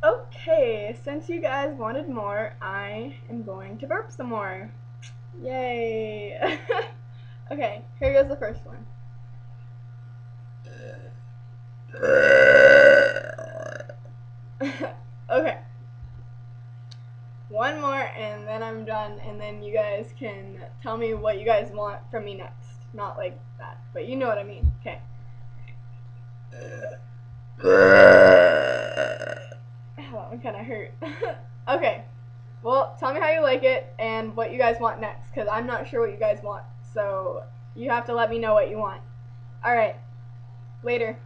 Okay, since you guys wanted more, I am going to burp some more. Yay! Okay, here goes the first one. Okay, one more and then I'm done, and then you guys can tell me what you guys want from me next. Not like that, but you know what I mean. Okay. Oh, I'm kind of hurt. Okay. Well, tell me how you like it and what you guys want next, because I'm not sure what you guys want. So you have to let me know what you want. Alright. Later.